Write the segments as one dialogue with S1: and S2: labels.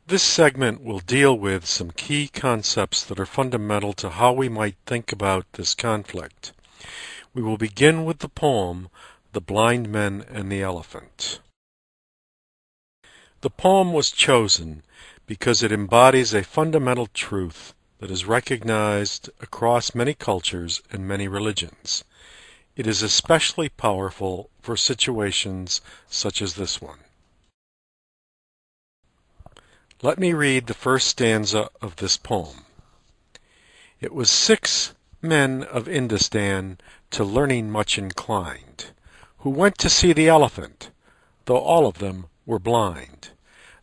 S1: This segment will deal with some key concepts that are fundamental to how we might think about this conflict. We will begin with the poem, The Blind Men and the Elephant. The poem was chosen because it embodies a fundamental truth that is recognized across many cultures and many religions. It is especially powerful for situations such as this one. Let me read the first stanza of this poem. It was 6 men of Indostan to learning much inclined, who went to see the elephant, though all of them were blind,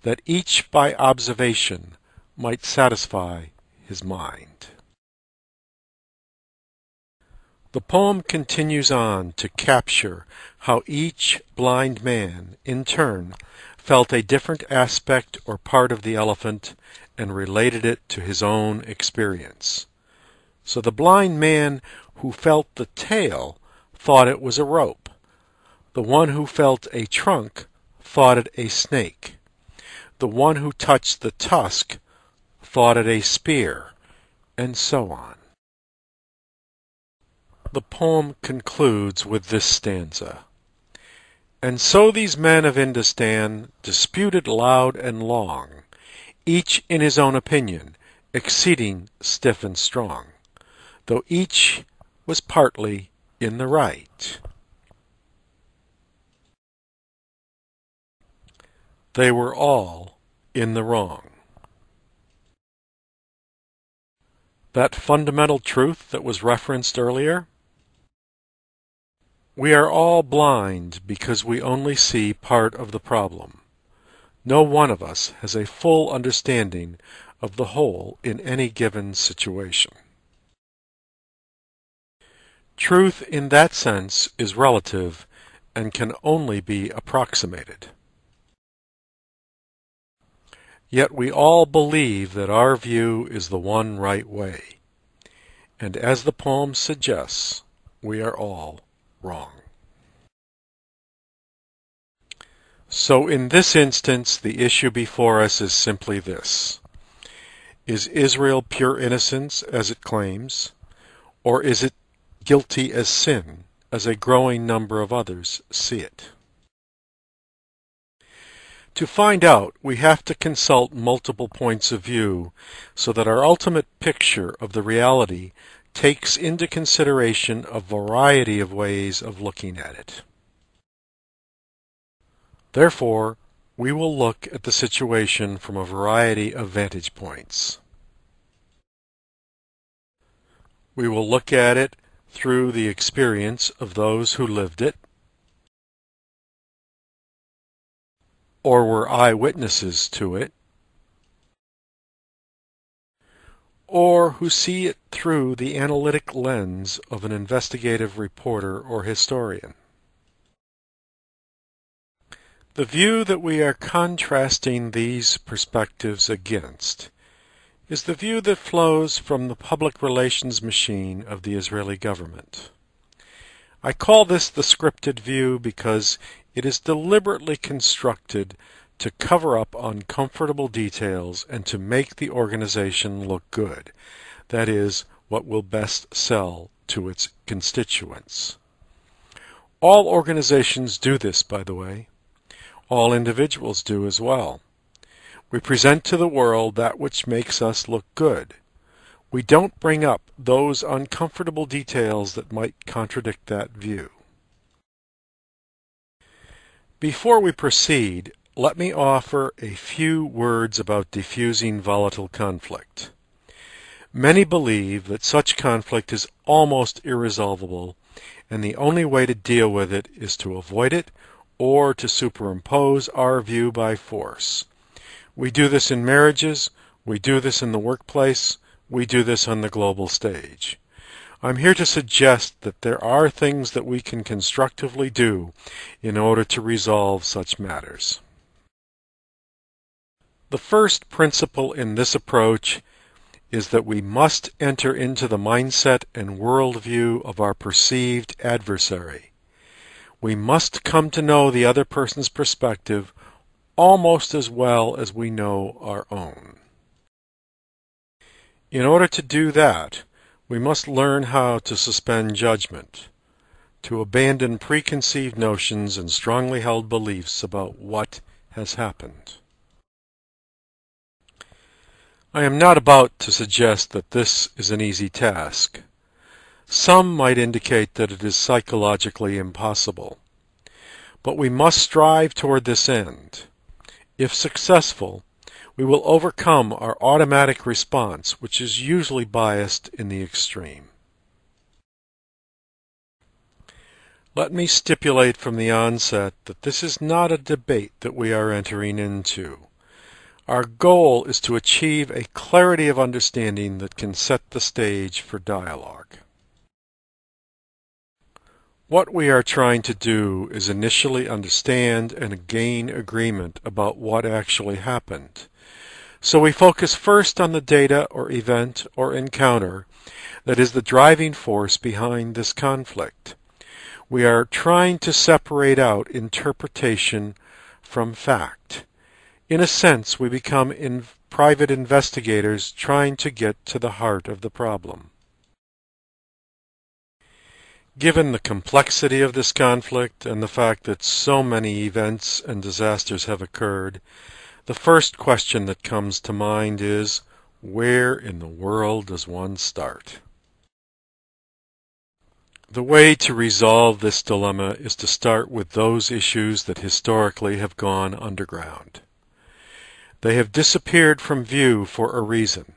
S1: that each by observation might satisfy his mind. The poem continues on to capture how each blind man, in turn, felt a different aspect or part of the elephant and related it to his own experience. So the blind man who felt the tail thought it was a rope. The one who felt a trunk thought it a snake. The one who touched the tusk thought it a spear, and so on. The poem concludes with this stanza. And so these men of Indostan disputed loud and long, each in his own opinion, exceeding stiff and strong, though each was partly in the right. They were all in the wrong. That fundamental truth that was referenced earlier? We are all blind because we only see part of the problem. No one of us has a full understanding of the whole in any given situation. Truth in that sense is relative and can only be approximated. Yet we all believe that our view is the one right way, and as the poem suggests, we are all wrong. So in this instance, the issue before us is simply this. Is Israel pure innocence, as it claims, or is it guilty as sin, as a growing number of others see it? To find out, we have to consult multiple points of view so that our ultimate picture of the reality takes into consideration a variety of ways of looking at it. Therefore, we will look at the situation from a variety of vantage points. We will look at it through the experience of those who lived it, or were eyewitnesses to it, or who see it through the analytic lens of an investigative reporter or historian. The view that we are contrasting these perspectives against is the view that flows from the public relations machine of the Israeli government. I call this the scripted view because it is deliberately constructed to cover up uncomfortable details and to make the organization look good. That is, what will best sell to its constituents. All organizations do this, by the way. All individuals do as well. We present to the world that which makes us look good. We don't bring up those uncomfortable details that might contradict that view. Before we proceed, let me offer a few words about diffusing volatile conflict. Many believe that such conflict is almost irresolvable, and the only way to deal with it is to avoid it or to superimpose our view by force. We do this in marriages, we do this in the workplace, we do this on the global stage. I'm here to suggest that there are things that we can constructively do in order to resolve such matters. The first principle in this approach is that we must enter into the mindset and worldview of our perceived adversary. We must come to know the other person's perspective almost as well as we know our own. In order to do that, we must learn how to suspend judgment, to abandon preconceived notions and strongly held beliefs about what has happened. I am not about to suggest that this is an easy task. Some might indicate that it is psychologically impossible. But we must strive toward this end. If successful, we will overcome our automatic response, which is usually biased in the extreme. Let me stipulate from the onset that this is not a debate that we are entering into. Our goal is to achieve a clarity of understanding that can set the stage for dialogue. What we are trying to do is initially understand and gain agreement about what actually happened. So we focus first on the data or event or encounter that is the driving force behind this conflict. We are trying to separate out interpretation from fact. In a sense, we become private investigators trying to get to the heart of the problem. Given the complexity of this conflict and the fact that so many events and disasters have occurred, the first question that comes to mind is, where in the world does one start? The way to resolve this dilemma is to start with those issues that historically have gone underground. They have disappeared from view for a reason.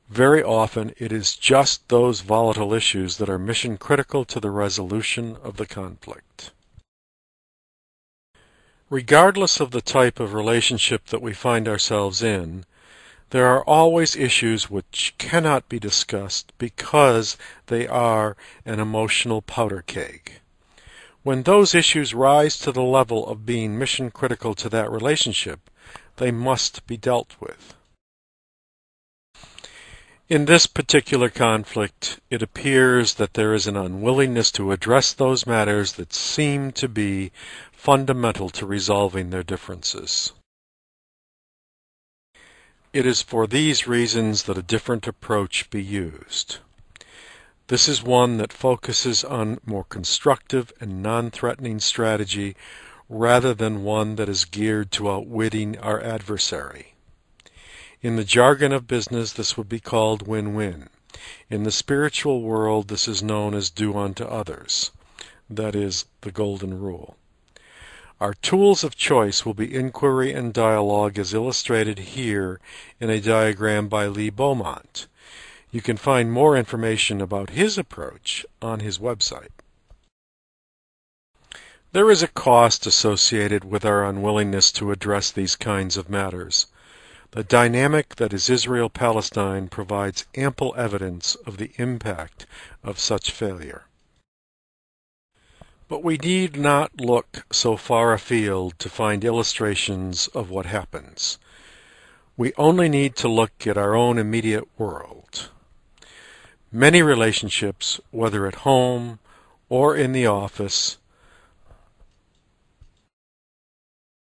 S1: Very often it is just those volatile issues that are mission critical to the resolution of the conflict. Regardless of the type of relationship that we find ourselves in, there are always issues which cannot be discussed because they are an emotional powder keg. When those issues rise to the level of being mission critical to that relationship, they must be dealt with. In this particular conflict, it appears that there is an unwillingness to address those matters that seem to be fundamental to resolving their differences. It is for these reasons that a different approach be used. This is one that focuses on more constructive and non-threatening strategy rather than one that is geared to outwitting our adversary. In the jargon of business, this would be called win-win. In the spiritual world, this is known as do unto others. That is the golden rule. Our tools of choice will be inquiry and dialogue as illustrated here in a diagram by Lee Beaumont. You can find more information about his approach on his website. There is a cost associated with our unwillingness to address these kinds of matters. The dynamic that is Israel-Palestine provides ample evidence of the impact of such failure. But we need not look so far afield to find illustrations of what happens. We only need to look at our own immediate world. Many relationships, whether at home or in the office,